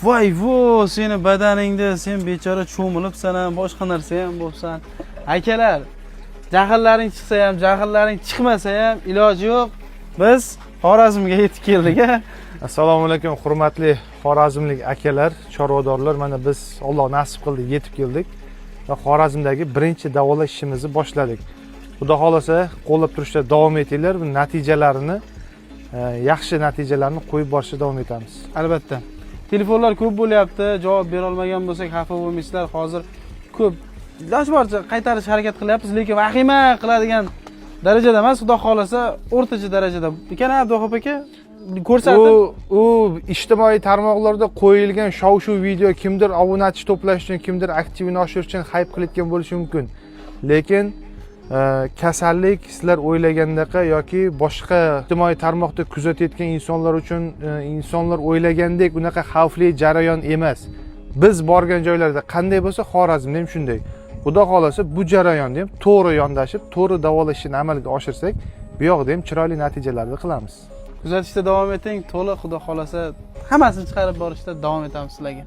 Voy vo, seni badaningda sen bechora cho'milibsan ham, boshqa narsa ham bo'lsan. Akalar, jahllaring chiqsa ham, jahllaring chiqmasa ham iloji yo'q. Biz Xorazmga yetib keldik. Assalomu alaykum hurmatli xorazmlik akalar, chorvadorlar. Mana biz Alloh nasib qildi yetib keldik va Xorazmdagi birinchi davolash ishimizni boshladik. Xudo xolasa qo'llab turishda davom etinglar, bu natijalarini yaxshi natijalarni qo'yib borishda davom etamiz. Albatta. Telefonlar ko'p bo'lyapti, javob bera olmagan bo'lsak xafa bo'lmaysizlar. Hozir ko'p iloji boricha qaytarish harakat qilyapmiz, lekin vahima qiladigan darajada emas, xudo xolasa o'rtacha darajada. Ekan Abduxo'p aka ko'rsatib, u ijtimoiy tarmoqlarda qo'yilgan shov-shuv video kimdir obunachi to'plash uchun, kimdir aktivini oshirish uchun hayp qilayotgan bo'lishi mumkin. Lekin kasallik sizlar o'ylagandaqa yoki boshqa ijtimoiy tarmoqda kuzatayotgan insonlar uchun insonlar o'ylagandek unaqa xavfli jarayon emas. Biz borgan joylarda qanday bo'lsa, Xorazmda ham shunday. Xudo xolasa bu jarayonni ham to'g'ri yondashib, to'g'ri davolashni amalga oshirsak, bu yoqda ham chiroyli natijalarni qilamiz. kuzatishda davom eting, to'liq xudo xolasa hammasini chiqarib borishda davom etamiz sizlarga.